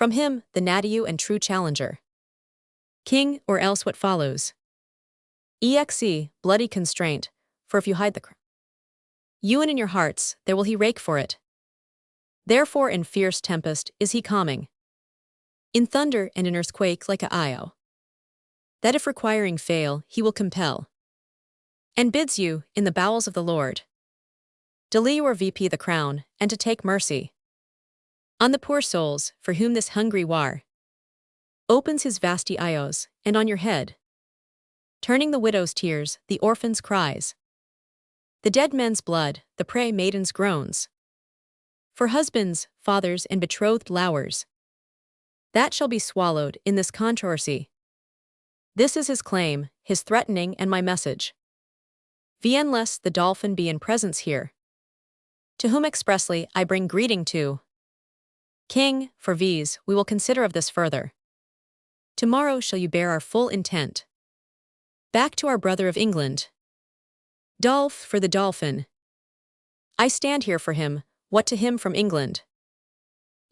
From him, the natio and true challenger. King, or else what follows? Exe, bloody constraint, for if you hide the Ewan in your hearts, there will he rake for it. Therefore in fierce tempest is he calming. In thunder and in earthquake like a io. That if requiring fail, he will compel. And bids you, in the bowels of the Lord, delay or VP the crown, and to take mercy on the poor souls, for whom this hungry war opens his vasty eyes, and on your head, turning the widow's tears, the orphan's cries, the dead men's blood, the prey maiden's groans, for husbands, fathers, and betrothed lowers, that shall be swallowed in this controversy. This is his claim, his threatening, and my message. Vien less the Dauphin be in presence here, to whom expressly I bring greeting to. King, for viz, we will consider of this further. Tomorrow shall you bear our full intent. Back to our brother of England. Dolph for the Dauphin. I stand here for him, what to him from England?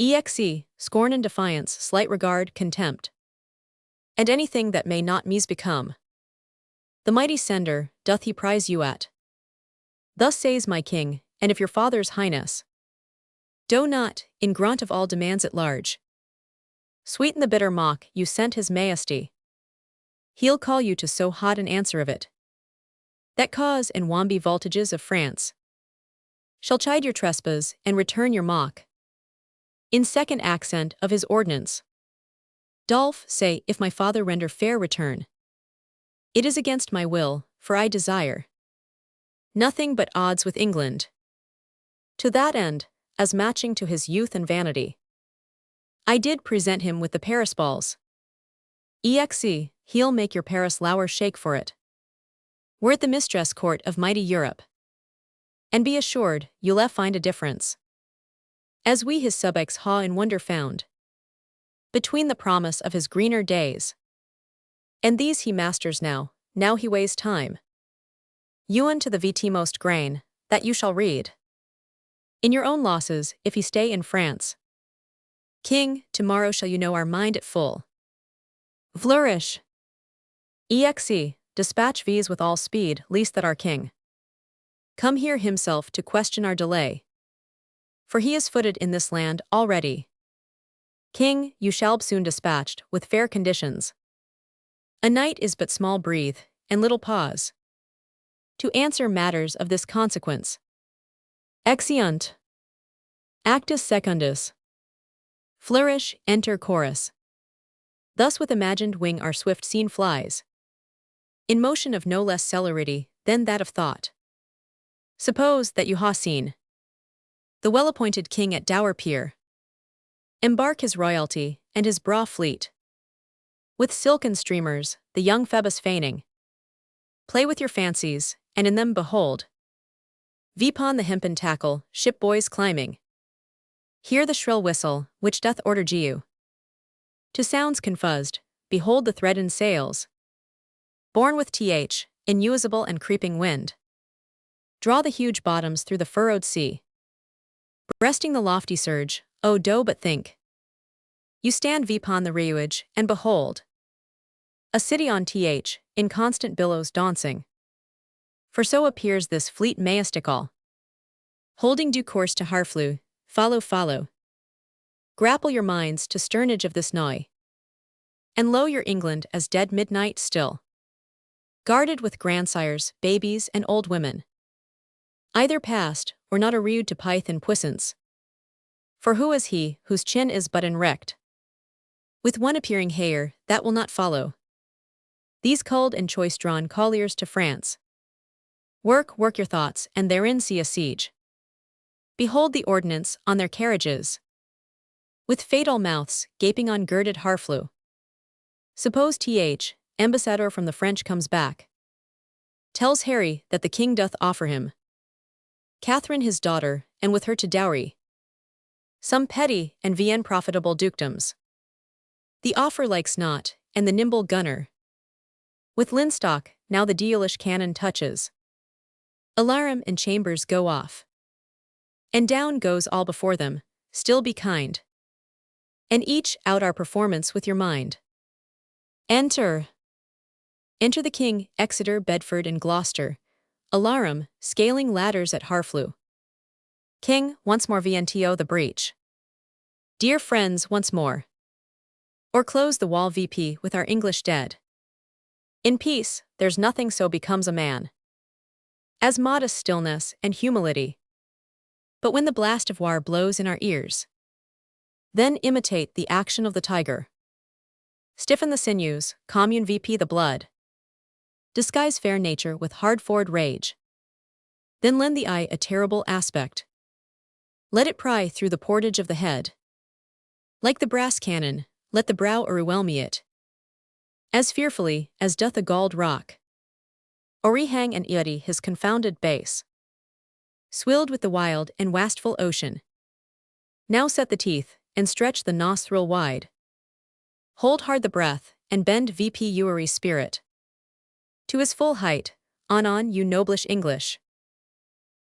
Exe, scorn and defiance, slight regard, contempt, and anything that may not me's become. The mighty sender, doth he prize you at? Thus says my king, and if your father's highness do not, in grant of all demands at large, sweeten the bitter mock you sent his majesty, he'll call you to so hot an answer of it, that cause and wamby voltages of France shall chide your trespass and return your mock. In second accent of his ordinance, Dolph say, if my father render fair return, it is against my will, for I desire nothing but odds with England. To that end, as matching to his youth and vanity, I did present him with the Paris balls. Exe, he'll make your Paris lower shake for it. We're at the mistress court of mighty Europe. And be assured, you'll find a difference, as we his subjects haw in wonder found, between the promise of his greener days, and these he masters now he weighs time. Ewan to the VT most grain, that you shall read in your own losses, if he stay in France. King, tomorrow shall you know our mind at full. Flourish. Exe, dispatch vies with all speed, least that our king come here himself to question our delay. For he is footed in this land already. King, you shall soon dispatched, with fair conditions. A night is but small breathe, and little pause, to answer matters of this consequence. Exeunt. Actus secundus. Flourish, enter chorus. Thus with imagined wing our swift scene flies, in motion of no less celerity than that of thought. Suppose that you ha seen the well-appointed king at Dower Pier embark his royalty and his braw fleet, with silken streamers, the young Phoebus feigning. Play with your fancies, and in them behold Vipon the hempen tackle, ship boys climbing. Hear the shrill whistle, which doth order you to sounds confused, behold the threadened sails, borne with inusable and creeping wind, draw the huge bottoms through the furrowed sea. Breasting the lofty surge, oh do but think. You stand vipon the reuage, and behold a city on in constant billows dancing. For so appears this fleet majestical, holding due course to Harflew, follow. Grapple your minds to sternage of this noy, and lo your England as dead midnight still, guarded with grandsires, babies, and old women, either past, or not a rude to pyth and puissance. For who is he, whose chin is but erect, with one appearing hair, that will not follow these culled and choice-drawn colliers to France? Work your thoughts, and therein see a siege. Behold the ordnance on their carriages, with fatal mouths, gaping on girded Harflew. Suppose ambassador from the French comes back, tells Harry that the king doth offer him Catherine his daughter, and with her to dowry some petty and Vienne profitable dukedoms. The offer likes not, and the nimble gunner, with linstock, now the dealish cannon touches. Alarum and chambers go off, and down goes all before them. Still be kind, and each out our performance with your mind. Enter. Enter the king, Exeter, Bedford, and Gloucester. Alarum, scaling ladders at Harflew. King, once more VNTO the breach. Dear friends, once more. Or close the wall VP with our English dead. In peace, there's nothing so becomes a man as modest stillness and humility. But when the blast of war blows in our ears, then imitate the action of the tiger. Stiffen the sinews, commune VP the blood. Disguise fair nature with hard-forward rage. Then lend the eye a terrible aspect. Let it pry through the portage of the head. Like the brass cannon, let the brow o'erwhelm it. As fearfully as doth a galled rock. O'erhang and eddy his confounded base. Swilled with the wild and wastful ocean. Now set the teeth, and stretch the nostril wide. Hold hard the breath, and bend VP Uary's spirit. To his full height, on you noblish English.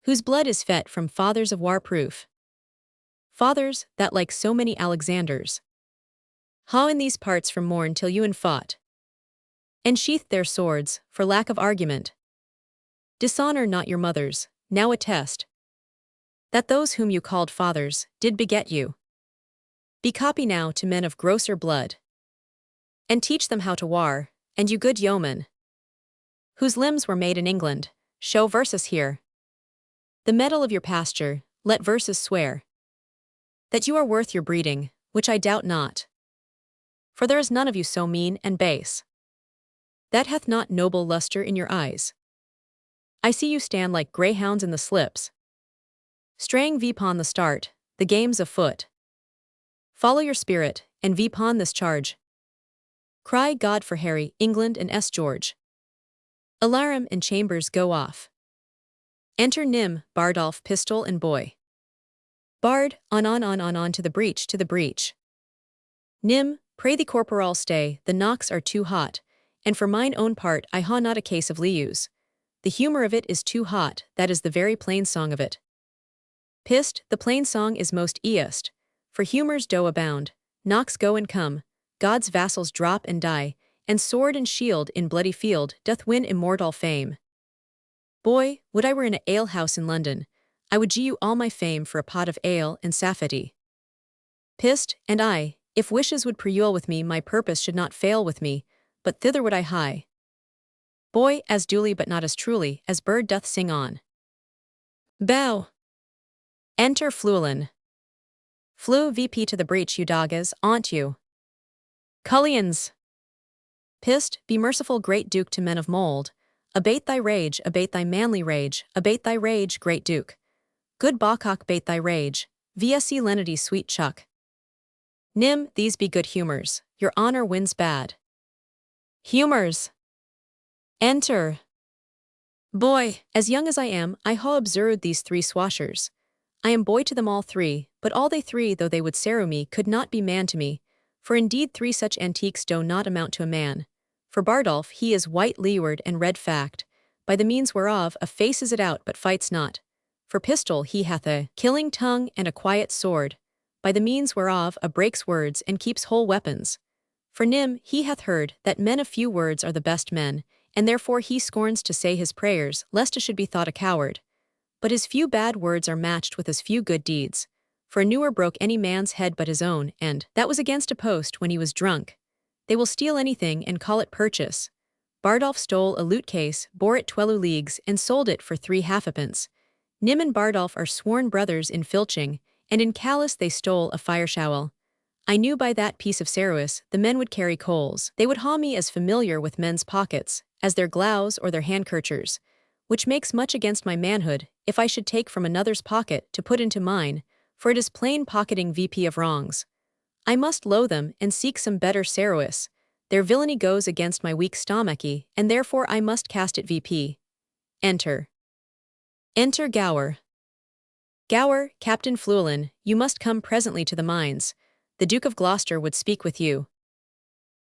Whose blood is fet from fathers of war proof. Fathers that like so many Alexanders. Haw in these parts from morn till you fought. And sheathed their swords, for lack of argument. Dishonor not your mothers, now attest that those whom you called fathers did beget you. Be copy now to men of grosser blood. And teach them how to war, and you good yeomen, whose limbs were made in England, show verses here. The mettle of your pasture, let verses swear. That you are worth your breeding, which I doubt not. For there is none of you so mean and base. That hath not noble lustre in your eyes. I see you stand like greyhounds in the slips. Straying vpon the start, the game's afoot. Follow your spirit, and vpon this charge. Cry God for Harry, England and S. George. Alarum and chambers go off. Enter Nym, Bardolph, pistol and boy. Bard, on to the breach, to the breach. Nym, pray thee corporal stay, the knocks are too hot, and for mine own part I haw not a case of leus. The humour of it is too hot, that is the very plain song of it. Pist, the plain song is most east, for humours do abound, knocks go and come, God's vassals drop and die, and sword and shield in bloody field doth win immortal fame. Boy, would I were in a alehouse in London, I would gie you all my fame for a pot of ale and saffety. Pist, and I, if wishes would prevail with me my purpose should not fail with me, but thither would I hie. Boy, as duly but not as truly, as bird doth sing on. Bow. Enter Fluellen. Flew VP to the breach you dogges, aunt you. Cullions. Pist, be merciful great duke to men of mould, abate thy rage, abate thy manly rage, abate thy rage, great duke. Good Bawcock bate thy rage, VSC lenity sweet chuck. Nym, these be good humours, your honour wins bad. Humours. Enter. Boy, as young as I am, I ha observed these three swashers. I am boy to them all three, but all they three though they would seru me could not be man to me, for indeed three such antiques do not amount to a man. For Bardolph he is white leeward and red fact, by the means whereof a faces it out but fights not. For Pistol he hath a killing tongue and a quiet sword, by the means whereof a breaks words and keeps whole weapons. For Nym he hath heard that men of few words are the best men, and therefore he scorns to say his prayers, lest it should be thought a coward. But his few bad words are matched with his few good deeds. For a newer broke any man's head but his own, and that was against a post when he was drunk. They will steal anything and call it purchase. Bardolph stole a lute case, bore it 12 leagues, and sold it for 3 halfpence. Nym and Bardolph are sworn brothers in filching, and in Calais they stole a fire shovel. I knew by that piece of Ceruis the men would carry coals. They would haw me as familiar with men's pockets, as their glows or their handkerchers, which makes much against my manhood, if I should take from another's pocket to put into mine, for it is plain pocketing VP of wrongs. I must loathe them and seek some better Ceruis. Their villainy goes against my weak stomachy, and therefore I must cast it VP. Enter. Enter Gower. Gower, Captain Fluellen, you must come presently to the mines. The Duke of Gloucester would speak with you.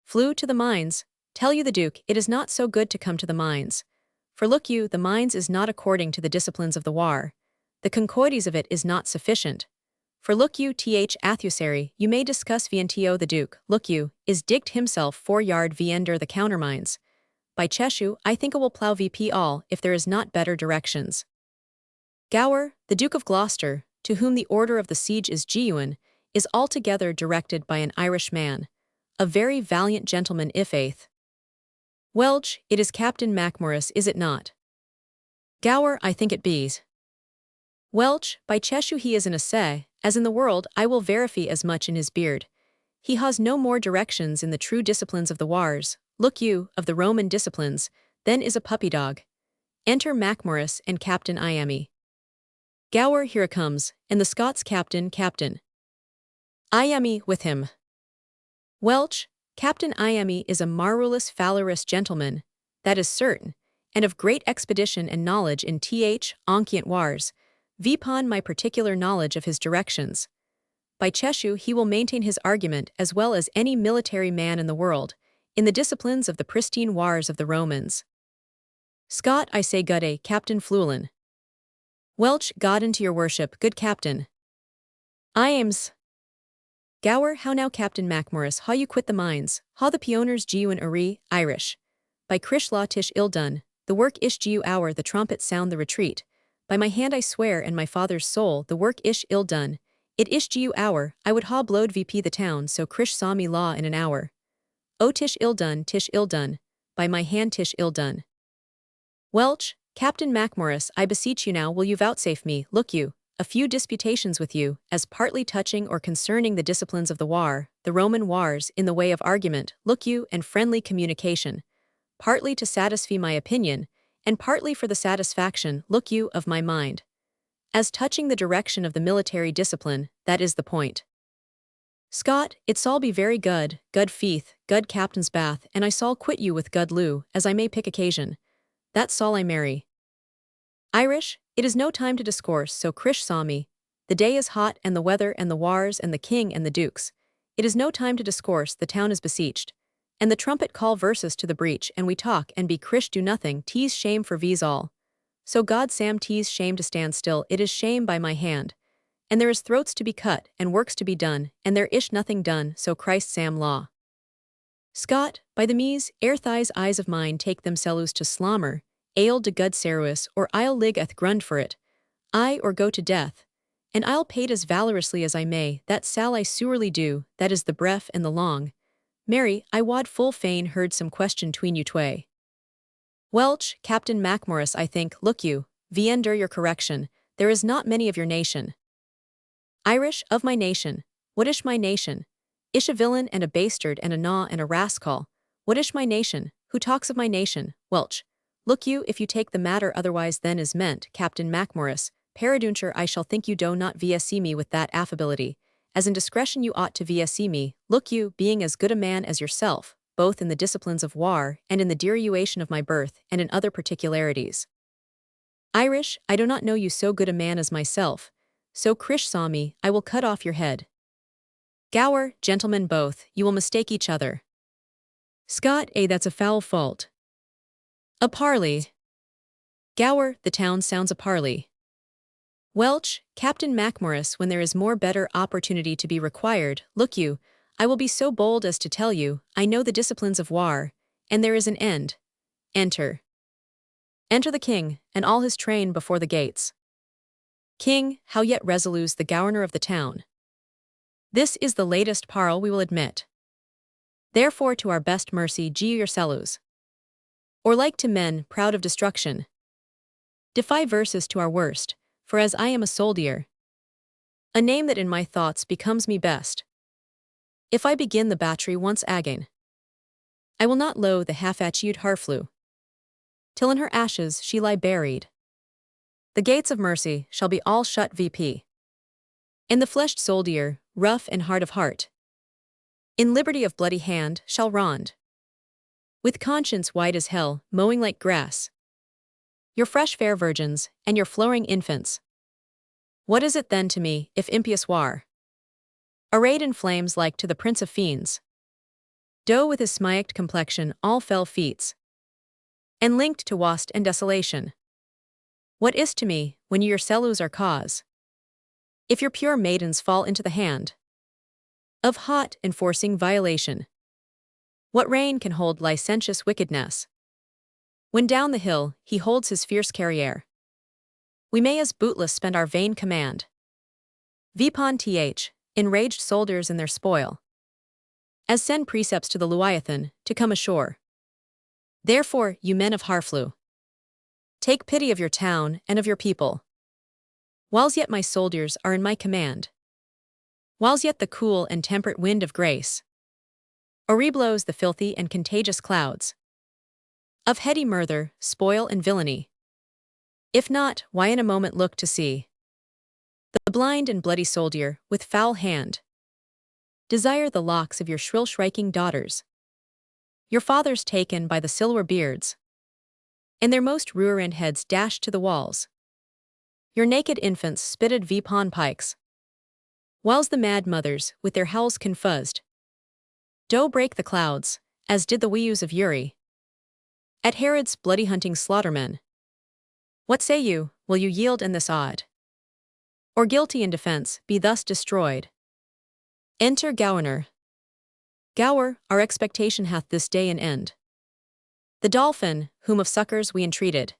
Flew to the mines. Tell you the Duke, it is not so good to come to the mines. For look you, the mines is not according to the disciplines of the war. The concoities of it is not sufficient. For look you, adversary, you may discuss viento the duke, look you, is digged himself 4 yard viender the countermines. By Cheshire, I think I will plough VP all, if there is not better directions. Gower, the Duke of Gloucester, to whom the order of the siege is genuine, is altogether directed by an Irish man, a very valiant gentleman if faith. Welch, it is Captain Macmorris, is it not? Gower, I think it bees. Welch, by Cheshire he is an assay, as in the world I will verify as much in his beard. He has no more directions in the true disciplines of the wars, look you, of the Roman disciplines, than is a puppy dog. Enter Macmorris and Captain Iamy. Gower, here it comes, and the Scots Captain. Iamy with him. Welch, Captain Iamy is a marvellous valorous gentleman, that is certain, and of great expedition and knowledge in ancient wars, vipon my particular knowledge of his directions. By Cheshire he will maintain his argument as well as any military man in the world, in the disciplines of the pristine wars of the Romans. Scott, I say good day, Captain Fluellen. Welch, God into your worship, good captain. Iams. Gower, how now Captain Macmorris, how you quit the mines, how the pioners genuine Irish. By Crishlaw tish ill done, the work ish gew hour the trumpet sound the retreat. By my hand I swear and my father's soul the work ish ill done. It ish gew hour, I would ha blowed VP the town so Krish saw me law in an hour. O tish ill done, by my hand tish ill done. Welch, Captain Macmorris, I beseech you now will you vouchsafe me, look you, a few disputations with you, as partly touching or concerning the disciplines of the war, the Roman wars, in the way of argument, look you, and friendly communication, partly to satisfy my opinion, and partly for the satisfaction, look you, of my mind. As touching the direction of the military discipline, that is the point. Scott, it sall be very good feath, good captain's bath, and I sall quit you with good loo, as I may pick occasion. That sall I marry. Irish, it is no time to discourse, so Krish saw me. The day is hot, and the weather, and the wars, and the king, and the dukes. It is no time to discourse, the town is besieged. And the trumpet call versus to the breach, and we talk, and be Krish do nothing, tease shame for v's all. So God Sam tease shame to stand still, it is shame by my hand. And there is throats to be cut, and works to be done, and there ish nothing done, so Christ Sam law. Scott, by the mees, ere thighs eyes of mine take themselves to slumber, ale de good seruis, or I'll lig eth grund for it, I or go to death, and I'll pay it as valorously as I may, that sall I sewerly do, that is the breath and the long. Mary, I wad full fain heard some question tween you tway. Welch, Captain Macmorris, I think, look you, viender your correction, there is not many of your nation. Irish, of my nation, what ish my nation? Ish a villain and a bastard and a gnaw and a rascal, what ish my nation, who talks of my nation, Welch? Look you, if you take the matter otherwise than is meant, Captain Macmorris, peradventure I shall think you do not VSC me with that affability, as in discretion you ought to VSC me, look you, being as good a man as yourself, both in the disciplines of war, and in the derivation of my birth, and in other particularities. Irish, I do not know you so good a man as myself, so Krish saw me, I will cut off your head. Gower, gentlemen both, you will mistake each other. Scott, that's a foul fault. A parley. Gower, the town sounds a parley. Welch, Captain Macmorris, when there is more better opportunity to be required, look you, I will be so bold as to tell you, I know the disciplines of war, and there is an end. Enter. Enter the king, and all his train before the gates. King, how yet resolutes the governor of the town. This is the latest parle we will admit. Therefore to our best mercy gie yourselves. Or like to men proud of destruction. Defy verses to our worst, for as I am a soldier. A name that in my thoughts becomes me best. If I begin the battery once again, I will not loe the half-achieved harflew, till in her ashes she lie buried. The gates of mercy shall be all shut VP. And the fleshed soldier, rough and hard of heart, in liberty of bloody hand shall rond. With conscience white as hell, mowing like grass. Your fresh fair virgins, and your flowering infants. What is it then to me, if impious war? Arrayed in flames like to the prince of fiends. Doe with his smiact complexion all fell feats. And linked to wast and desolation. What is to me, when you yourselves are cause? if your pure maidens fall into the hand of hot, enforcing violation. What reign can hold licentious wickedness? When down the hill he holds his fierce carriere, we may as bootless spend our vain command. Vipon th, enraged soldiers in their spoil, as send precepts to the Leviathan to come ashore. Therefore, you men of Harflew, take pity of your town and of your people, whiles yet my soldiers are in my command, whiles yet the cool and temperate wind of grace blows the filthy and contagious clouds of heady murther, spoil, and villainy. If not, why in a moment look to see the blind and bloody soldier, with foul hand, desire the locks of your shrill shrieking daughters, your fathers taken by the silver beards, and their most ruined heads dashed to the walls, your naked infants spitted vipon pikes, whiles the mad mothers, with their howls confuzzed, do break the clouds, as did the weus of Uri at Herod's bloody hunting slaughtermen. What say you, will you yield in this odd, or guilty in defense, be thus destroyed? Enter Gowner. Gower, our expectation hath this day an end. The Dauphin, whom of succors we entreated,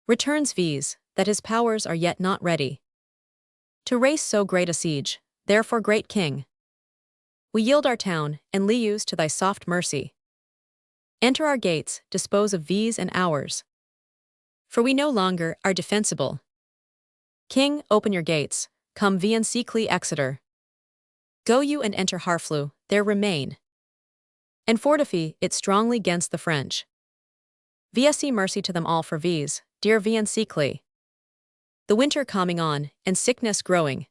returns viz, that his powers are yet not ready to race so great a siege. Therefore, great king, we yield our town and lius to thy soft mercy. Enter our gates, dispose of viz and ours, for we no longer are defensible. King, open your gates, come vincecly Exeter. Go you and enter Harflew, there remain, and fortify it strongly gainst the French. VSC mercy to them all for viz, dear vincecly. The winter coming on, and sickness growing.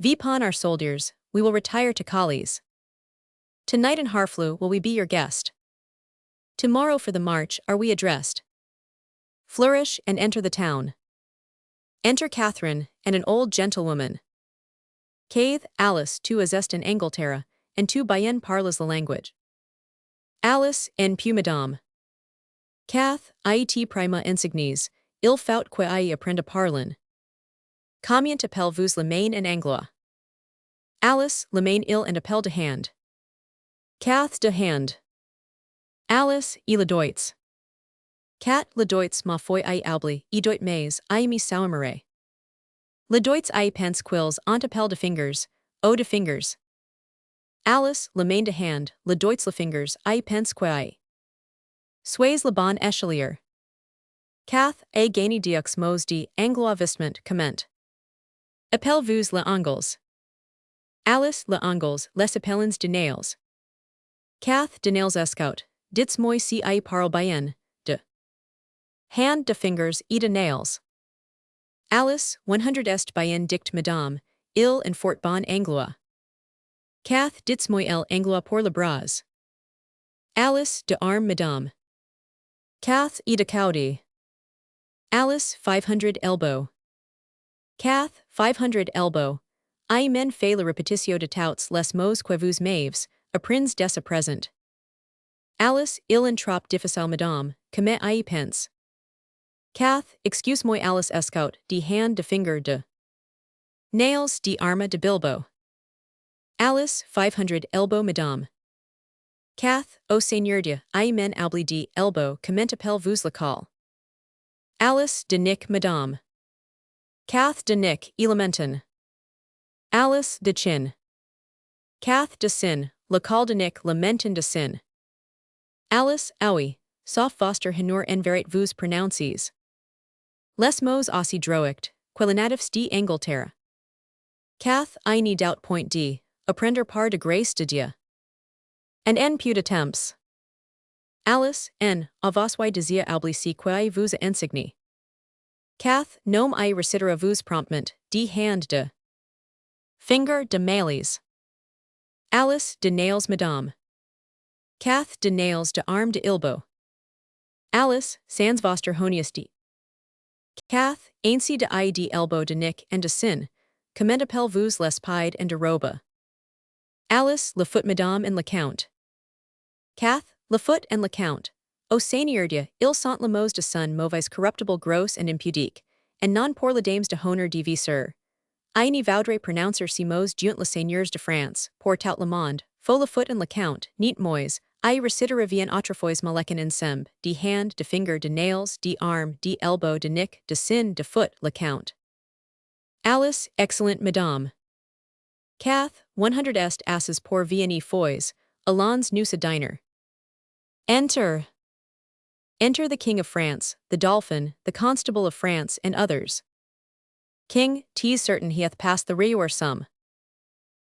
Vipon our soldiers, we will retire to Calais. Tonight in Harflew will we be your guest. Tomorrow for the march are we addressed. Flourish and enter the town. Enter Catherine, and an old gentlewoman. Caith, Alice, tu azest in Angleterre, and tu bien parles la language. Alice, en pu madame. Cath, iet prima insignes, il faut que I apprend à parler. Combien appelle vous le main en anglois? Alice, le main il and appelle de hand. Cath de hand. Alice, il le doits. Cat le doits ma foi I albli, I doit mais, I me saumeray. Le doits I pense quills ont appelle de fingers, o de fingers. Alice, le main de hand, le doits le fingers, I pense que I. Sois le bon echelier. Cath, a gagny deux mots de angloavissement comment. Appelle vous le angles. Alice, le angles, les appellens de nails. Cath de nails escout, dits moi si I parle bien, de. Hand de fingers et de nails. Alice, 100 est bien dict madame, il and fort bon anglois. Cath dits moi el anglois pour le bras. Alice de arm madame. Cath et de caudi. Alice, 500 elbow. Cath, 500 elbow. I men fait la repetitio de touts les mots que vous m'aves, apprends des à present. Alice, il en trop difficile madame, comment I pense. Cath, excuse-moi Alice escout, de hand de finger de. Nails de arma de bilbo. Alice, 500 elbow madame. Cath, o seigneur de, I men albli de elbow, comment appelle vous le call. Alice de nick madame. Cath de nick, elementon. Alice de chin. Cath de sin, le call de nick lamentin de sin. Alice, owie, soft foster henur enverit vous pronounces. Les mots aussi droict, quelinatifs de Angleterre. Cath, I ni doubt point d, apprendre par de grace de Dieu. And en peu de temps. Alice, en, avosui desir albli si quae vous insigni. Cath, nom I recitera vous promptment, de hand de. Finger de males. Alice de nails madame. Cath de nails de arm de ilbo. Alice, sans voster honiesti. Cath, ainsi de I de elbow de nick and de sin, comment appelle vous les pied and de robe. Alice, le foot madame and le count. Cath, le foot and le count. O seigneur de, ils sont le mots de son mauvais corruptible gross and impudique, and non pour les dames de honneur de viseur. I n'y voudrais prononcer si mots junt les seigneurs de France, pour tout le monde, faut le foot and le count, neat mois, I reciterai bien autrefois malekin ensemble, de hand, de finger, de nails, de arm, de elbow, de nick, de sin, de foot, le count. Alice, excellent madame. Cath, 100 est asses pour vienne fois, allons nous a diner. Enter. Enter the King of France, the Dauphin, the Constable of France, and others. King, 'tis certain he hath passed the rue or some.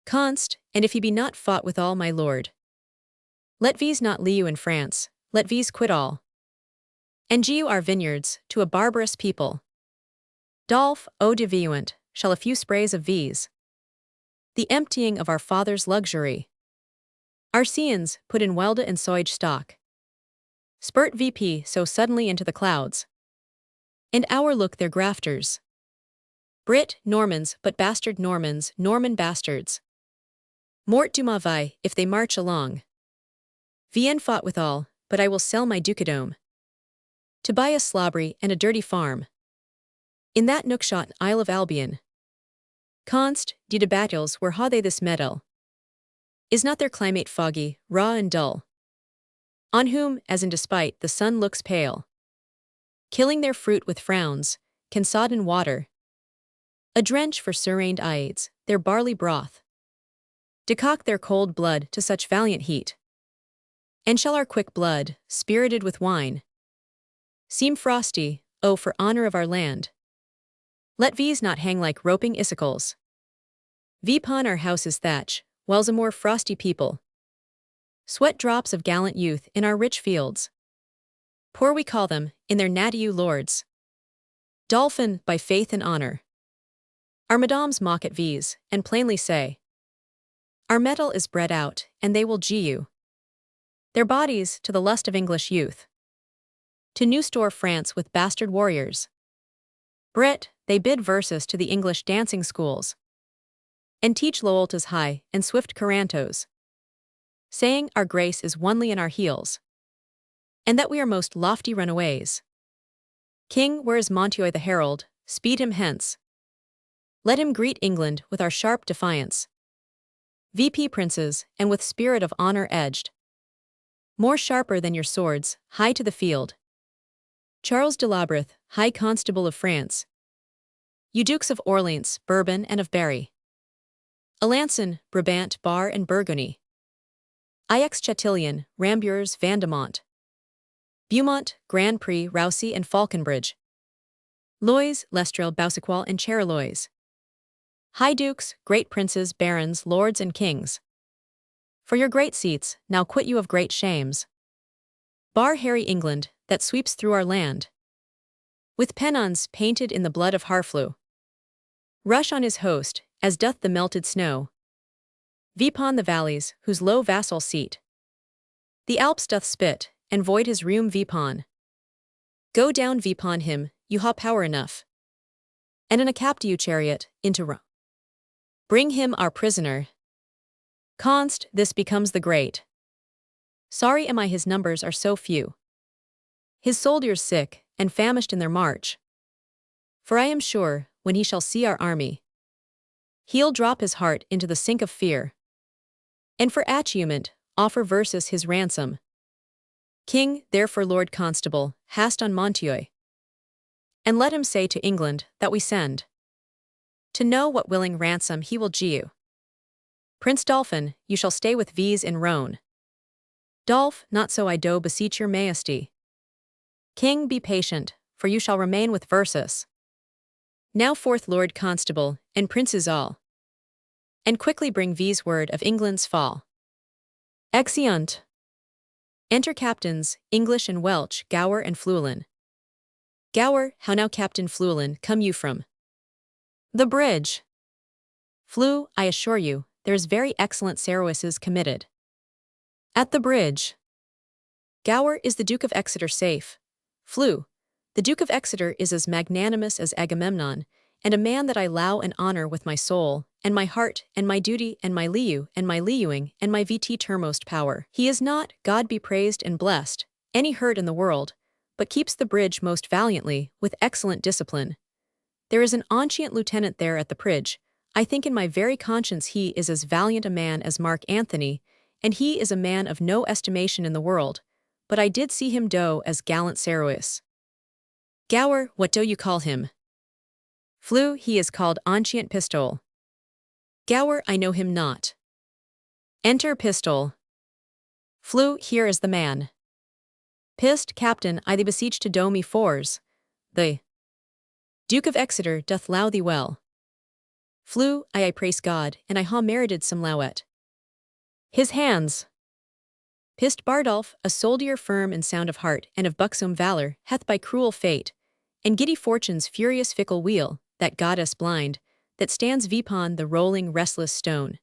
Const, and if he be not fought withal, my lord. Let vise not lieu in France, let vise quit all. And giu our vineyards, to a barbarous people. Dolph, eau de viuant, shall a few sprays of vise. The emptying of our father's luxury. Arceans, put in welde and soige stock. Spurt VP so suddenly into the clouds. And our look their grafters. Brit, Normans, but bastard Normans, Norman bastards. Mort du ma vie, if they march along. Vienne fought withal, but I will sell my dukedom. To buy a slobbery and a dirty farm. In that nookshot Isle of Albion. Const, de battles where ha they this medal. Is not their climate foggy, raw and dull? On whom, as in despite, the sun looks pale. Killing their fruit with frowns, can sodden water. A drench for surrained aids, their barley broth. Decoct their cold blood to such valiant heat. And shall our quick blood, spirited with wine, seem frosty, oh, for honor of our land. Let these not hang like roping issacles. Vipon our houses thatch, whiles a more frosty people. Sweat drops of gallant youth in our rich fields. Poor we call them, in their natiu lords. Dolphin, by faith and honor. Our madames mock at these, and plainly say, our metal is bred out, and they will you. Their bodies to the lust of English youth. To new store France with bastard warriors. Brit, they bid verses to the English dancing schools. And teach Lowoltas high and swift carantos. Saying our grace is onely in our heels. And that we are most lofty runaways. King, where is Montoy the herald, speed him hence. Let him greet England with our sharp defiance. VP princes, and with spirit of honor edged. More sharper than your swords, hie to the field. Charles de Labreth, High Constable of France. You Dukes of Orleans, Bourbon, and of Berry. Alençon, Brabant, Bar, and Burgundy. Aix Chatillon, Rambures, Vandemont. Beaumont, Grand Prix, Rousey, and Falconbridge. Loys, Lestrel, Bouciqual, and Cherelois. High Dukes, great princes, barons, lords, and kings. For your great seats, now quit you of great shames. Bar Harry England, that sweeps through our land. With pennons painted in the blood of Harflew. Rush on his host, as doth the melted snow. Vipon the valleys, whose low vassal seat. The Alps doth spit, and void his room Vipon. Go down Vipon him, you ha power enough. And in a captive chariot, into Rome. Bring him our prisoner. Const, this becomes the great. Sorry am I his numbers are so few. His soldiers sick, and famished in their march. For I am sure, when he shall see our army, he'll drop his heart into the sink of fear. And for achievement, offer versus his ransom. King, therefore Lord Constable, hast on Montoy. And let him say to England, that we send. To know what willing ransom he will you. Prince Dauphin, you shall stay with these in Rhone. Dolph, not so I do beseech your majesty. King, be patient, for you shall remain with versus. Now forth Lord Constable, and princes all. And quickly bring these word of England's fall. Exeunt. Enter captains, English and Welsh, Gower and Fluellen. Gower, how now Captain Fluellen, come you from? The bridge. Flew, I assure you, there is very excellent services committed. At the bridge. Gower, is the Duke of Exeter safe? Flew, the Duke of Exeter is as magnanimous as Agamemnon, and a man that I low and honor with my soul, and my heart, and my duty, and my lieu, and my liuing, and my VT termost power. He is not, God be praised and blessed, any hurt in the world, but keeps the bridge most valiantly, with excellent discipline. There is an ancient lieutenant there at the bridge, I think in my very conscience he is as valiant a man as Mark Antony, and he is a man of no estimation in the world, but I did see him do as gallant Serois. Gower, what do you call him? Flew, he is called Ancient Pistol. Gower, I know him not. Enter Pistol. Flew, here is the man. Pist, Captain, I thee beseech to do me fors. The Duke of Exeter doth low thee well. Flew, I praise God, and I ha merited some lowet. His hands. Pist Bardolph, a soldier firm and sound of heart, and of buxom valor, hath by cruel fate, and giddy fortune's furious fickle wheel, that goddess blind, that stands vipon the rolling restless stone.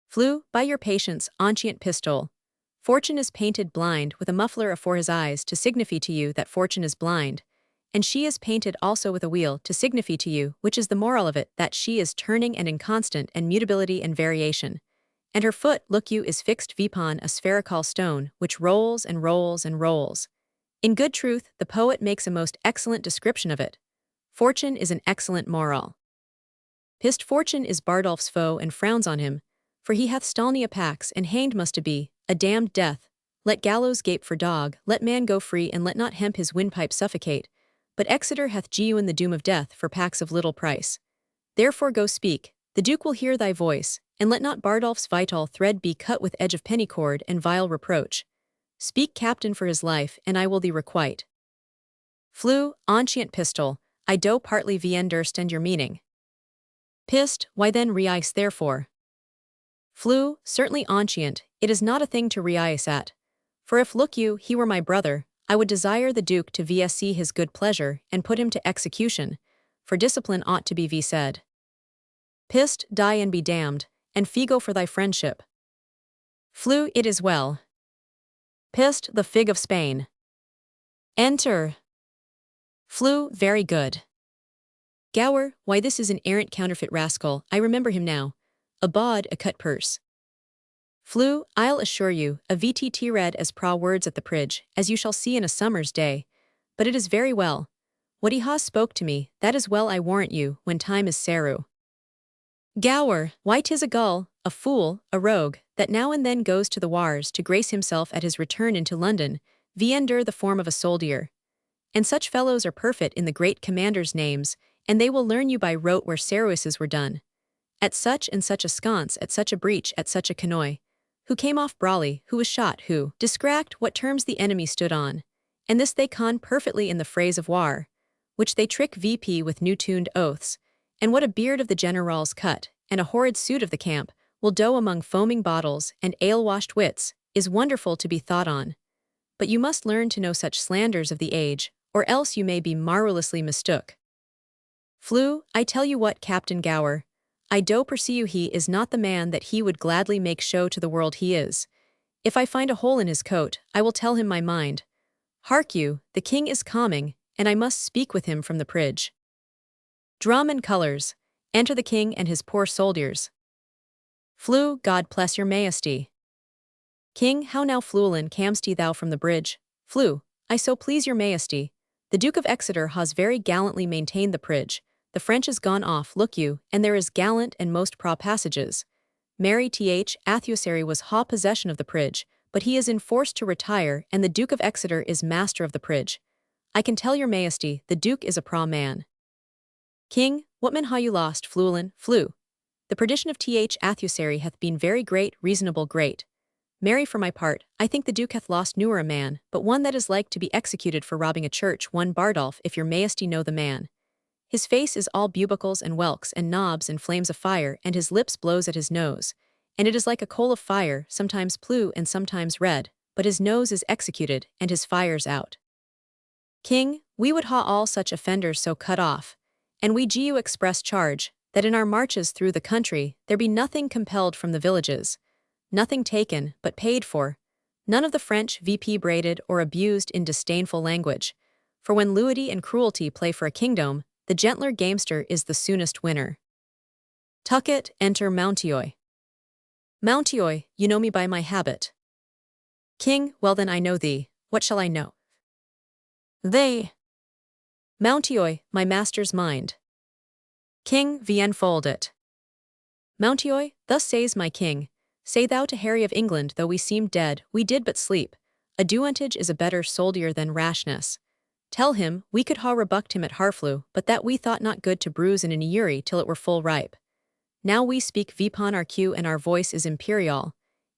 Flew, by your patience, ancient Pistol. Fortune is painted blind with a muffler afore his eyes to signify to you that fortune is blind, and she is painted also with a wheel to signify to you, which is the moral of it, that she is turning and inconstant and mutability and variation. And her foot, look you, is fixed vipon a spherical stone, which rolls and rolls and rolls. In good truth, the poet makes a most excellent description of it. Fortune is an excellent moral. Pist Fortune is Bardolph's foe and frowns on him, for he hath stolny a pax and hanged must be, a damned death. Let gallows gape for dog, let man go free, and let not hemp his windpipe suffocate. But Exeter hath genuine the doom of death for pax of little price. Therefore go speak, the Duke will hear thy voice, and let not Bardolph's vital thread be cut with edge of pennycord and vile reproach. Speak, Captain, for his life, and I will thee requite. Flew, ancient Pistol, I do partly understand your meaning. Pist, why then reice therefore? Flew, certainly ancient, it is not a thing to reice at. For if, look you, he were my brother, I would desire the Duke to vsc his good pleasure, and put him to execution, for discipline ought to be said. Pist, die and be damned, and figo for thy friendship. Flew, it is well. Pist, the fig of Spain. Enter. Flew, very good. Gower, why this is an arrant counterfeit rascal, I remember him now. A bawd, a cut purse. Flew, I'll assure you, a vtt read as pra words at the pridge, as you shall see in a summer's day. But it is very well. What he has spoke to me, that is well I warrant you, when time is seru. Gower, why 'tis a gull, a fool, a rogue, that now and then goes to the wars to grace himself at his return into London, under the form of a soldier. And such fellows are perfect in the great commanders' names, and they will learn you by rote where Seroises were done. At such and such a sconce, at such a breach, at such a canoy. Who came off brawly, who was shot, who discracked what terms the enemy stood on. And this they con perfectly in the phrase of war, which they trick VP with new-tuned oaths, and what a beard of the general's cut, and a horrid suit of the camp, will do among foaming bottles and ale-washed wits, is wonderful to be thought on. But you must learn to know such slanders of the age, or else you may be marvelously mistook. Flew, I tell you what, Captain Gower, I do perceive you he is not the man that he would gladly make show to the world he is. If I find a hole in his coat, I will tell him my mind. Hark you, the king is coming, and I must speak with him from the pridge. Drum and colours, enter the king and his poor soldiers. Flew, God bless your majesty. King, how now Flewelyn cam'st thou from the bridge? Flew, I so please your majesty. The Duke of Exeter has very gallantly maintained the pridge. The French is gone off, look you, and there is gallant and most pra passages. Mary Athusary was ha possession of the pridge, but he is enforced to retire, and the Duke of Exeter is master of the pridge. I can tell your majesty, the Duke is a pra man. King, what man ha you lost, Flewelyn? Flew. The perdition of Athusary hath been very great, reasonable great. Mary, for my part, I think the Duke hath lost newer a man, but one that is like to be executed for robbing a church, one Bardolph, if your majesty know the man. His face is all bubicles and whelks and knobs and flames of fire, and his lips blows at his nose, and it is like a coal of fire, sometimes blue and sometimes red, but his nose is executed, and his fire's out. King, we would ha all such offenders so cut off, and we gu express charge, that in our marches through the country there be nothing compelled from the villages, nothing taken, but paid for, none of the French VP braided or abused in disdainful language, for when lewity and cruelty play for a kingdom, the gentler gamester is the soonest winner. Tucket, enter Mountioy. Mountioy, you know me by my habit. King, well then I know thee, what shall I know? They. Mountioy, my master's mind. King, enfold it. Mountioy, thus says my king, say thou to Harry of England, though we seemed dead, we did but sleep. Advantage is a better soldier than rashness. Tell him, we could ha rebucked him at Harflew, but that we thought not good to bruise in an eyrie till it were full ripe. Now we speak vipon our cue and our voice is imperial.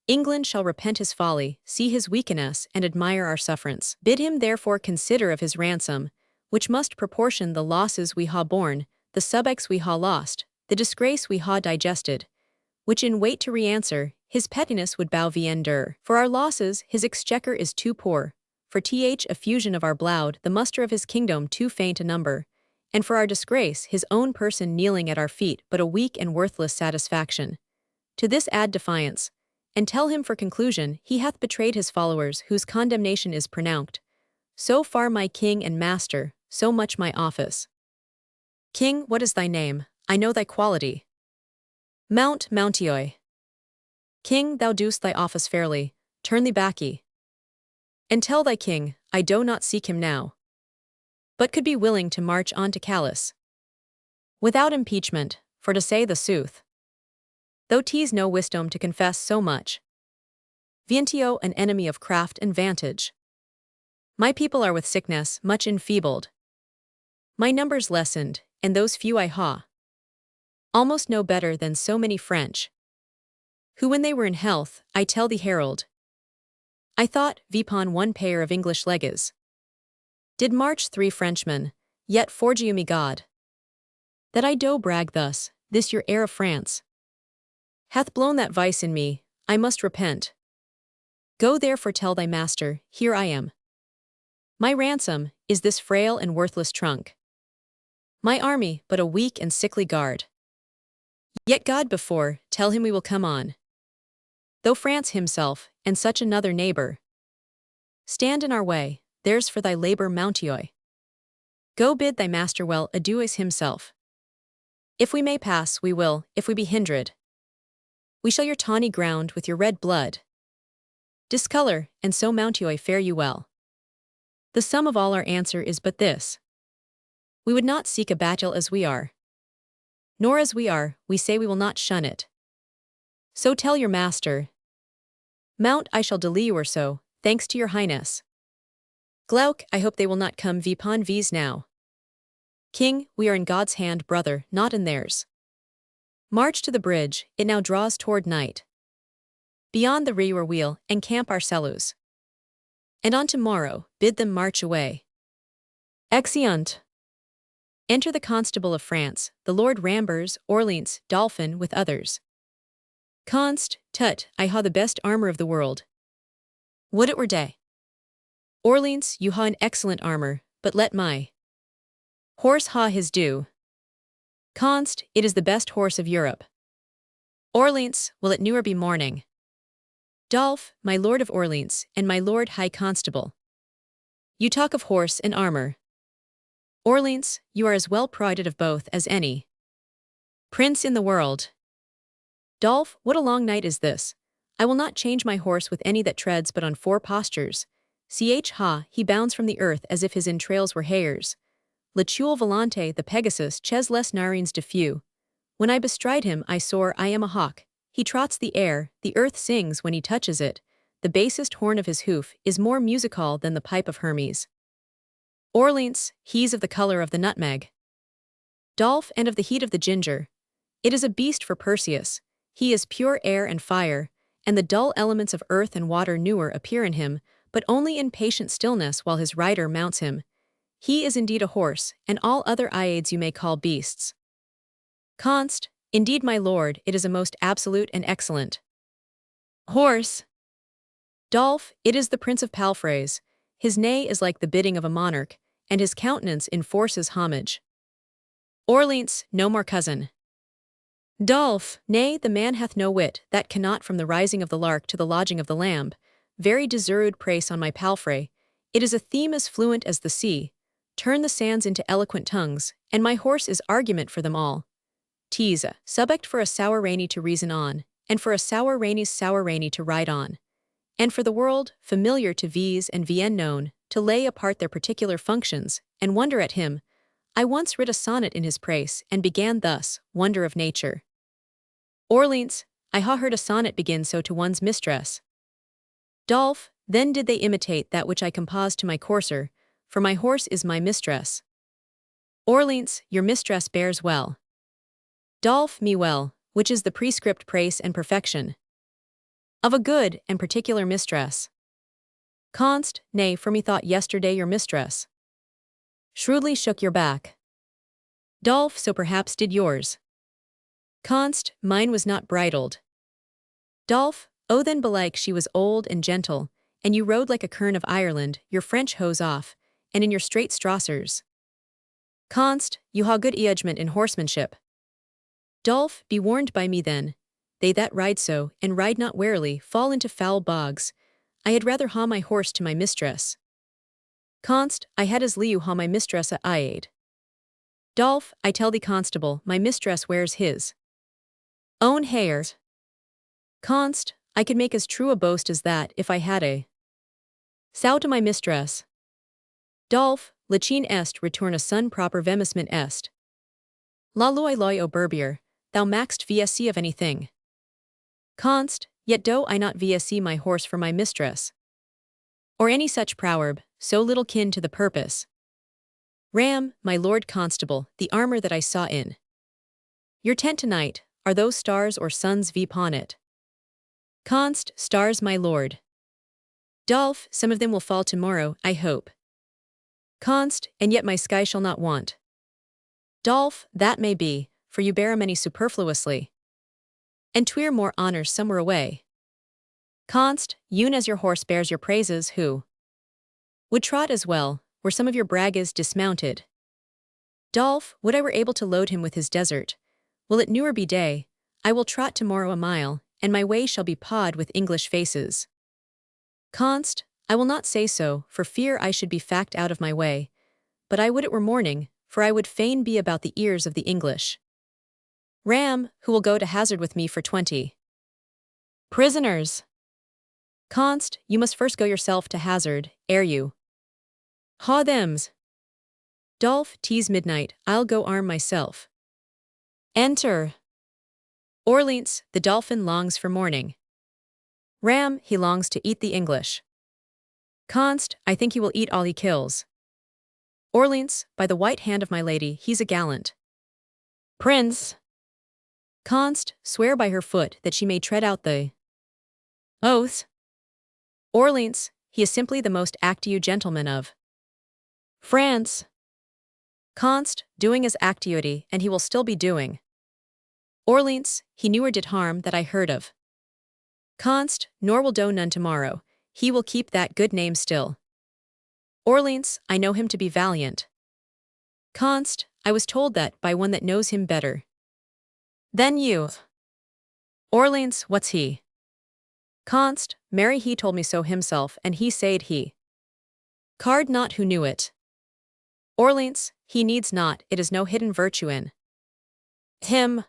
England shall repent his folly, see his weakness, and admire our sufferance. Bid him therefore consider of his ransom, which must proportion the losses we ha borne, the subjects we ha lost, the disgrace we ha digested, which in wait to re-answer, his pettiness would bow endure. For our losses, his exchequer is too poor, for th a fusion of our blood, the muster of his kingdom too faint a number, and for our disgrace, his own person kneeling at our feet but a weak and worthless satisfaction. To this add defiance, and tell him for conclusion, he hath betrayed his followers whose condemnation is pronounced. So far my king and master, so much my office. King, what is thy name? I know thy quality. Mountioy. King, thou doest thy office fairly, turn thee backy. And tell thy king, I do not seek him now, but could be willing to march on to Calais. Without impeachment, for to say the sooth, though 'tis no wisdom to confess so much. Vientio an enemy of craft and vantage. My people are with sickness much enfeebled. My numbers lessened, and those few I ha almost no better than so many French, who when they were in health, I tell thee herald, I thought, vipon one pair of English leges, did march 3 Frenchmen, yet forgiu me God, that I do brag thus, this your heir of France hath blown that vice in me, I must repent. Go therefore tell thy master, here I am. My ransom is this frail and worthless trunk. My army but a weak and sickly guard. Yet God before, tell him we will come on. Though France himself, and such another neighbor, stand in our way, there's for thy labor Mountioy. Go bid thy master well adieus himself. If we may pass, we will, if we be hindered, we shall your tawny ground with your red blood discolor, and so Mountioy fare you well. The sum of all our answer is but this. We would not seek a battle as we are. Nor as we are, we say we will not shun it. So tell your master. Mount, I shall delay you or so, thanks to your highness. Glauc, I hope they will not come vipon vis now. King, we are in God's hand, brother, not in theirs. March to the bridge, it now draws toward night. Beyond the rear wheel, encamp our cellus. And on tomorrow, bid them march away. Exeunt. Enter the Constable of France, the Lord Rambers, Orleans, Dauphin, with others. Const, tut, I ha the best armor of the world. Would it were day. Orleans, you ha an excellent armor, but let my horse ha his due. Const, it is the best horse of Europe. Orleans, will it newer be morning? Dolph, my lord of Orleans, and my lord high constable. You talk of horse and armor. Orleans, you are as well prided of both as any prince in the world. Dolph, what a long night is this! I will not change my horse with any that treads but on 4 postures. Ch ha, he bounds from the earth as if his entrails were hares. L'Tuile volante, the Pegasus, ches les narines de feu. When I bestride him, I soar, I am a hawk. He trots the air, the earth sings when he touches it. The basest horn of his hoof is more musical than the pipe of Hermes. Orleans, he's of the color of the nutmeg. Dolph, and of the heat of the ginger. It is a beast for Perseus. He is pure air and fire, and the dull elements of earth and water newer appear in him, but only in patient stillness while his rider mounts him. He is indeed a horse, and all other iades you may call beasts. Const, indeed my lord, it is a most absolute and excellent horse. Dolph, it is the prince of palfreys. His neigh is like the bidding of a monarch, and his countenance enforces homage. Orleans, no more cousin. Dolph, nay, the man hath no wit, that cannot from the rising of the lark to the lodging of the lamb, very deserved praise on my palfrey. It is a theme as fluent as the sea, turn the sands into eloquent tongues, and my horse is argument for them all. 'Tis a subject for a sour rainy to reason on, and for a sour rainy to ride on. And for the world, familiar to vis and vien known, to lay apart their particular functions, and wonder at him. I once writ a sonnet in his praise, and began thus, Wonder of Nature. Orleans, I ha heard a sonnet begin so to one's mistress. Dolph, then did they imitate that which I composed to my courser, for my horse is my mistress. Orleans, your mistress bears well. Dolph, me well, which is the prescript praise and perfection of a good and particular mistress. Const, nay, for me thought yesterday your mistress shrewdly shook your back. Dolph, so perhaps did yours. Const, mine was not bridled. Dolph, oh then belike she was old and gentle, and you rode like a kern of Ireland, your French hose off, and in your straight strossers. Const, you ha good judgment in horsemanship. Dolph, be warned by me then, they that ride so, and ride not warily, fall into foul bogs. I had rather ha my horse to my mistress. Const, I had as lieu ha my mistress at aid. Dolph, I tell thee constable, my mistress wears his own hair. Const, I could make as true a boast as that if I had a sow to my mistress. Dolph, licine est return a son proper vemisment est. La loy o burbier, thou maxed vsc of anything. Const, yet do I not vsc my horse for my mistress. Or any such proverb, so little kin to the purpose. Ram, my lord constable, the armor that I saw in your tent tonight, are those stars or suns vpon it? Const, stars, my lord. Dolph, some of them will fall tomorrow, I hope. Const, and yet my sky shall not want. Dolph, that may be, for you bear many superfluously. And twere more honors somewhere away. Const, youn as your horse bears your praises, who would trot as well, were some of your braggas dismounted. Dolph, would I were able to load him with his desert. Will it newer be day, I will trot tomorrow a mile, and my way shall be pawed with English faces. Const, I will not say so, for fear I should be fact out of my way, but I would it were morning, for I would fain be about the ears of the English. Ram, who will go to hazard with me for 20 prisoners. Const, you must first go yourself to hazard, ere you ha thems. Dolph, 'tis midnight, I'll go arm myself. Enter. Orleans, the Dauphin longs for morning. Ram, he longs to eat the English. Const, I think he will eat all he kills. Orleans, by the white hand of my lady, he's a gallant prince. Const, swear by her foot that she may tread out the oaths. Orleans, he is simply the most active gentleman of France. Const, doing as activity, and he will still be doing. Orleans, he newer did harm that I heard of. Const, nor will do none tomorrow, he will keep that good name still. Orleans, I know him to be valiant. Const, I was told that by one that knows him better than you. Orleans, what's he? Const, marry he told me so himself, and he said he card not who knew it. Orleans, he needs not, it is no hidden virtue in him.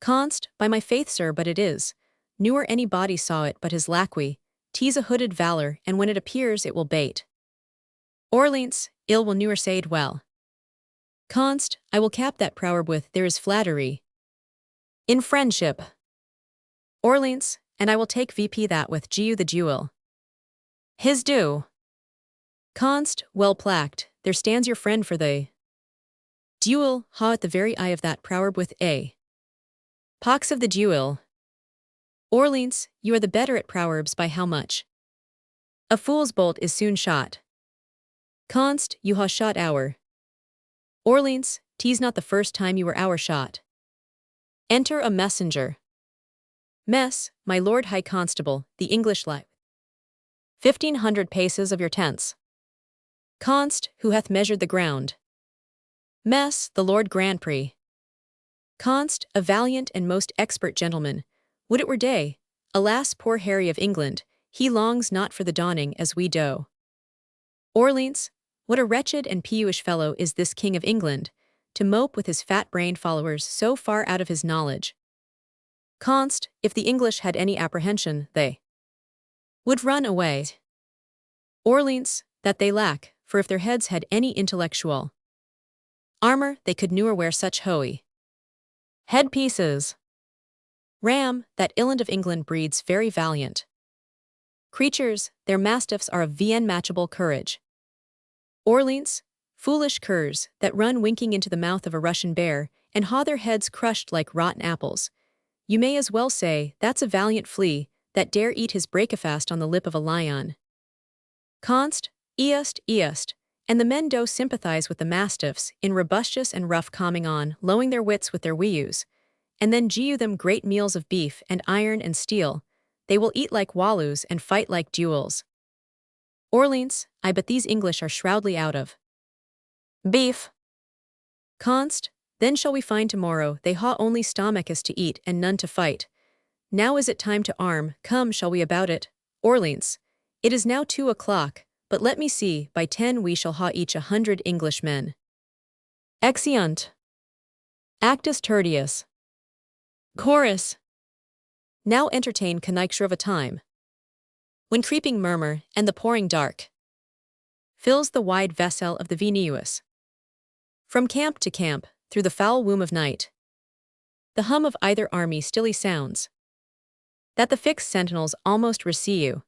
Const, by my faith, sir, but it is. Newer any body saw it but his lacquey, 'tis a hooded valor, and when it appears it will bait. Orleans, ill will newer sayed well. Const, I will cap that proverb with, there is flattery in friendship. Orleans, and I will take VP that with Gu the jewel. His due. Const, well placked, there stands your friend for the duel, ha at the very eye of that proverb with a pox of the duel. Orleans, you are the better at proverbs by how much? A fool's bolt is soon shot. Const, you ha shot our. Orleans, 'tis not the first time you were our shot. Enter a messenger. Mess, my lord high constable, the English life. 1500 paces of your tents. Const, who hath measured the ground. Mess, the Lord Grand Prix. Const, a valiant and most expert gentleman. Would it were day, alas poor Harry of England, he longs not for the dawning as we do. Orleans, what a wretched and peevish fellow is this King of England, to mope with his fat-brained followers so far out of his knowledge. Const, if the English had any apprehension, they would run away. Orleans, that they lack, for if their heads had any intellectual armor, they could never wear such hoey headpieces. Ram, that illand of England breeds very valiant creatures, their mastiffs are of VN matchable courage. Orleans, foolish curs, that run winking into the mouth of a Russian bear, and haw their heads crushed like rotten apples. You may as well say, that's a valiant flea, that dare eat his breakfast on the lip of a lion. Const, east, and the men do sympathize with the mastiffs, in robustious and rough calming on, lowing their wits with their weeus, and then gew them great meals of beef and iron and steel, they will eat like wallows and fight like duels. Orleans, I but these English are shroudly out of beef. Const, then shall we find tomorrow they ha only stomachus to eat and none to fight. Now is it time to arm, come shall we about it, Orleans. It is now 2 o'clock, but let me see, by 10 we shall ha each 100 Englishmen. Exeunt. Actus tertius. Chorus. Now entertain conjecture of a time when creeping murmur and the pouring dark fills the wide vessel of the Venus. From camp to camp, through the foul womb of night, the hum of either army stilly sounds, that the fixed sentinels almost receive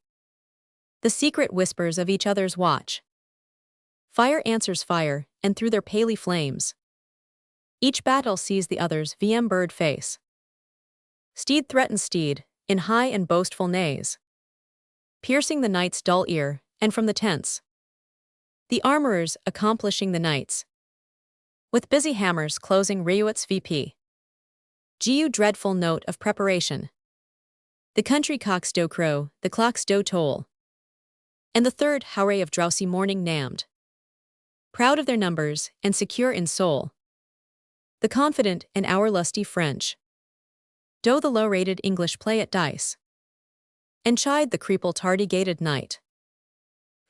the secret whispers of each other's watch. Fire answers fire, and through their paly flames, each battle sees the other's VM bird face. Steed threatens steed, in high and boastful neighs, piercing the knight's dull ear, and from the tents, the armorers accomplishing the knights, with busy hammers closing Reuet's VP. Gu dreadful note of preparation. The country cocks do crow, the clocks do toll, and the third howray of drowsy morning nammed. Proud of their numbers, and secure in soul, the confident and our lusty French do the low-rated English play at dice, and chide the creeple tardy-gated knight,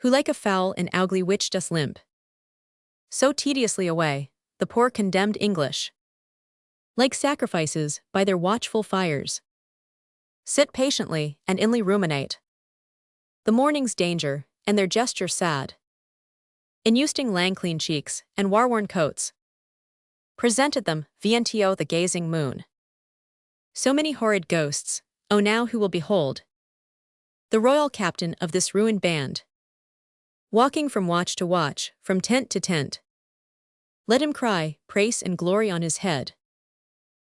who like a foul and ugly witch does limp so tediously away, the poor condemned English, like sacrifices by their watchful fires, sit patiently and inly ruminate the morning's danger, and their gesture sad, in usting lang clean cheeks and war-worn coats, presented them VNTO the gazing moon. So many horrid ghosts, oh now who will behold the royal captain of this ruined band, walking from watch to watch, from tent to tent. Let him cry, praise and glory on his head.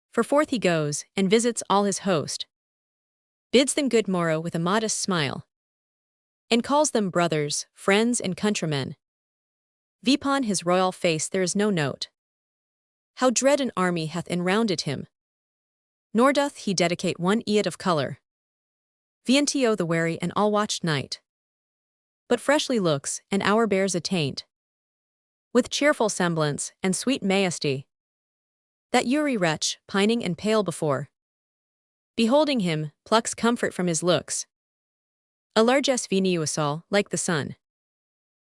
For forth he goes, and visits all his host, bids them good morrow with a modest smile, and calls them brothers, friends and countrymen. Vipon his royal face there is no note how dread an army hath enrounded him, nor doth he dedicate one ead of colour. VNTO the wary and all-watched night, but freshly looks, and hour bears a taint, with cheerful semblance and sweet majesty, that Uri wretch, pining and pale before, beholding him, plucks comfort from his looks. A largesse venuusal, like the sun,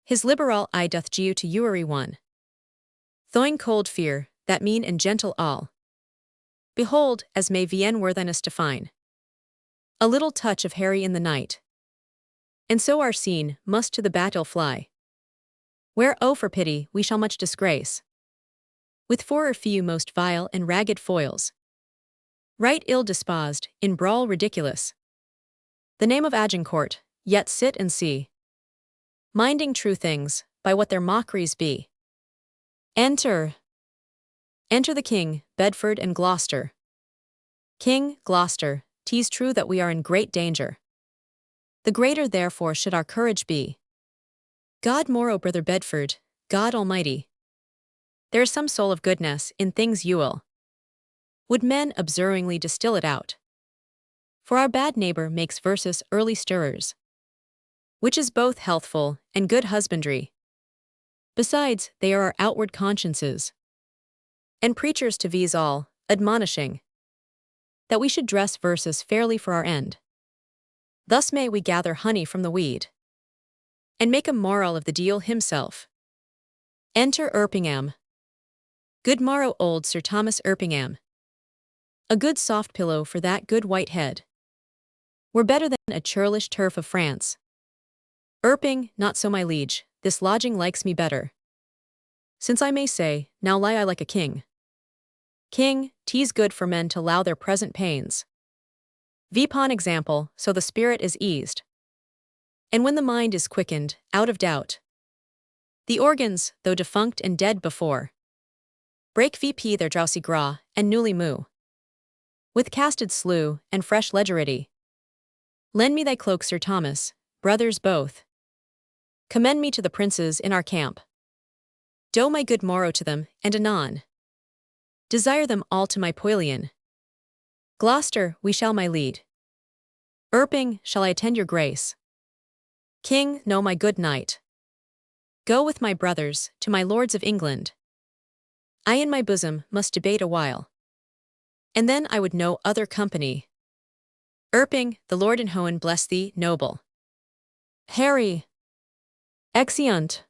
his liberal eye doth gew to Uri one. Thoing cold fear, that mean and gentle all. Behold, as may vn worthiness define, a little touch of Harry in the night, and so our scene must to the battle fly, where, oh for pity, we shall much disgrace, with four or few most vile and ragged foils, right ill disposed, in brawl ridiculous, the name of Agincourt, yet sit and see, minding true things, by what their mockeries be. Enter the King, Bedford and Gloucester. King, Gloucester, 'tis true that we are in great danger. The greater therefore should our courage be. God morrow brother Bedford, God Almighty. There is some soul of goodness in things you will. Would men observingly distill it out. For our bad neighbor makes versus early stirrers, which is both healthful and good husbandry. Besides, they are our outward consciences, and preachers to these all, admonishing that we should dress verses fairly for our end. Thus may we gather honey from the weed, and make a moral of the deal himself. Enter Erpingham. Good morrow old Sir Thomas Erpingham. A good soft pillow for that good white head were better than a churlish turf of France. Erping, not so my liege, this lodging likes me better, since I may say, now lie I like a king. King, 'tis good for men to allow their present pains Vipon example, so the spirit is eased. And when the mind is quickened, out of doubt. The organs, though defunct and dead before, break VP their drowsy graw, and newly moo. With casted slew, and fresh leggerity. Lend me thy cloak, Sir Thomas, brothers both. Commend me to the princes in our camp. Doe my good morrow to them, and anon. Desire them all to my poilion. Gloucester, we shall my lead. Erping, shall I attend your grace? King, no my good knight. Go with my brothers, to my lords of England. I in my bosom must debate a while. And then I would know other company. Erping, the Lord in Hohen bless thee, noble. Harry. Exeunt.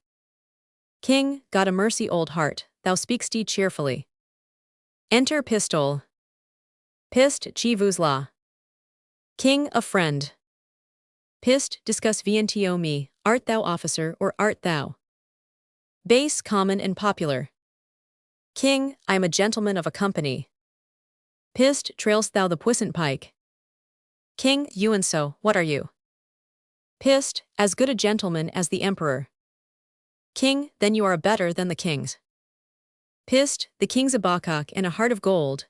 King, God a mercy, old heart, thou speak'st cheerfully. Enter Pistol. Pist, chi vous la. King, a friend. Pist, discuss vientio me, art thou officer or art thou? Base, common and popular. King, I am a gentleman of a company. Pist, trailst thou the puissant pike? King, you and so, what are you? Pist, as good a gentleman as the emperor. King, then you are better than the kings. Pist, the king's a bawcock and a heart of gold.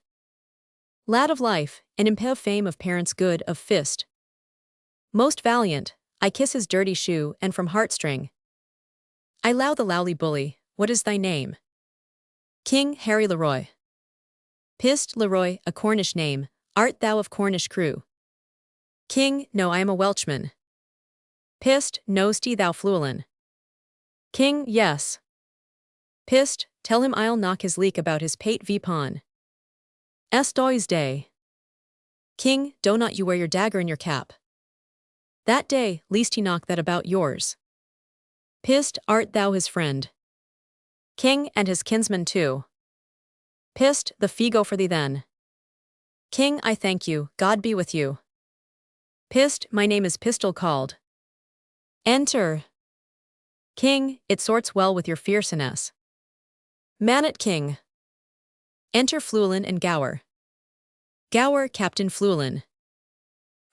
Lad of life, and impev fame of parents good of fist. Most valiant, I kiss his dirty shoe and from heartstring. I low the lowly bully, what is thy name? King Harry Leroy. Pist Leroy, a Cornish name, art thou of Cornish crew? King, no I am a Welchman. Pist, know'st thou Fluellen? King, yes. Pist, tell him I'll knock his leak about his pate vipon. Estoy's day. King, do not you wear your dagger in your cap? That day, least he knock that about yours. Pist, art thou his friend? King, and his kinsman too. Pist, the fee go for thee then. King, I thank you, God be with you. Pist, my name is Pistol called. Enter. King, it sorts well with your fierceness. Manet King. Enter Fluellen and Gower. Gower, Captain Fluellen.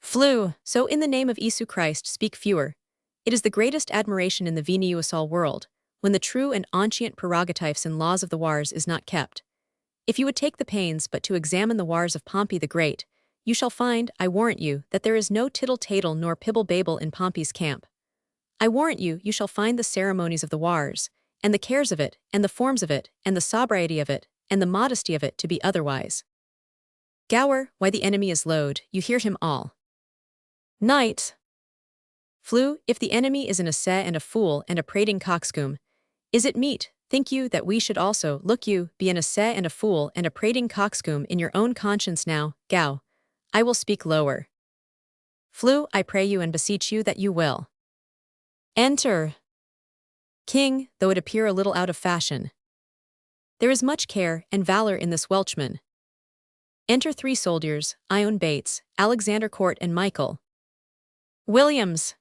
Flew, so in the name of Isu Christ speak fewer. It is the greatest admiration in the Veneusal world, when the true and ancient prerogatives and laws of the wars is not kept. If you would take the pains but to examine the wars of Pompey the Great, you shall find, I warrant you, that there is no tittle-tattle nor pibble-babble in Pompey's camp. I warrant you, you shall find the ceremonies of the wars, and the cares of it, and the forms of it, and the sobriety of it, and the modesty of it to be otherwise. Gower, why the enemy is low, you hear him all. Knight. Flew, if the enemy is an esse and a fool and a prating coxcomb, is it meet, think you, that we should also, look you, be an esse and a fool and a prating coxcomb in your own conscience now, Gow? I will speak lower. Flew, I pray you and beseech you that you will. Enter. King, though it appear a little out of fashion. There is much care and valor in this Welchman. Enter 3 soldiers, Ione Bates, Alexander Court and Michael Williams.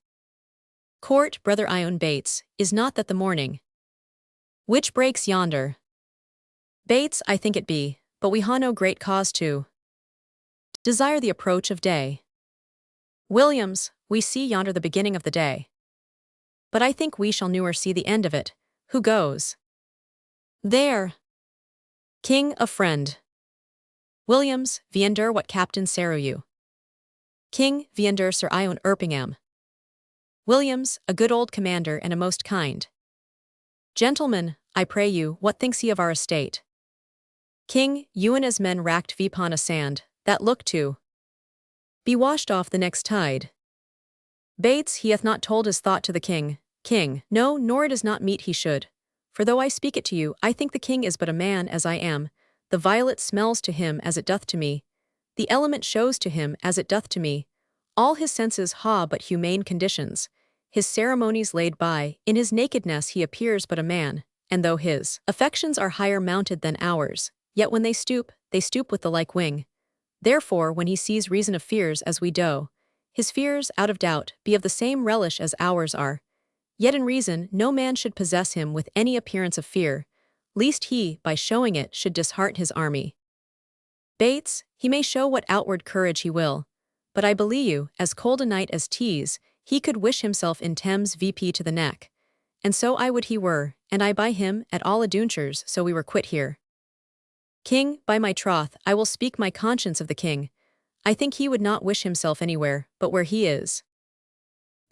Court, brother Ione Bates, is not that the morning which breaks yonder? Bates, I think it be, but we ha no great cause to desire the approach of day. Williams, we see yonder the beginning of the day. But I think we shall newer see the end of it. Who goes there? King, a friend. Williams, viender what Captain Saru you? King, viender Sir Ione Erpingham. Williams, a good old commander and a most kind gentleman, I pray you, what thinks he of our estate? King, Ewan as men racked vipon a sand, that look to be washed off the next tide. Bates, he hath not told his thought to the king. King, no, nor it is not meet he should. For though I speak it to you, I think the king is but a man as I am. The violet smells to him as it doth to me. The element shows to him as it doth to me. All his senses ha but humane conditions. His ceremonies laid by, in his nakedness he appears but a man, and though his affections are higher mounted than ours, yet when they stoop with the like wing. Therefore when he sees reason of fears as we do, his fears, out of doubt, be of the same relish as ours are. Yet in reason no man should possess him with any appearance of fear, lest he, by showing it, should disheart his army. Bates, he may show what outward courage he will, but I believe you, as cold a night as tease, he could wish himself in Thames VP to the neck. And so I would he were, and I by him, at all adventures, so we were quit here. King, by my troth, I will speak my conscience of the king. I think he would not wish himself anywhere, but where he is.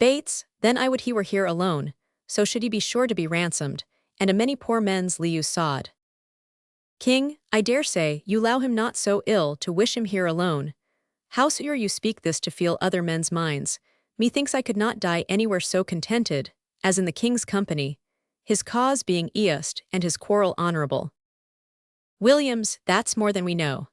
Bates, then I would he were here alone, so should he be sure to be ransomed, and a many poor men's lieu sod. King, I dare say, you allow him not so ill to wish him here alone. Howsoe'er you speak this to feel other men's minds, methinks I could not die anywhere so contented, as in the king's company, his cause being east and his quarrel honourable. Williams, that's more than we know.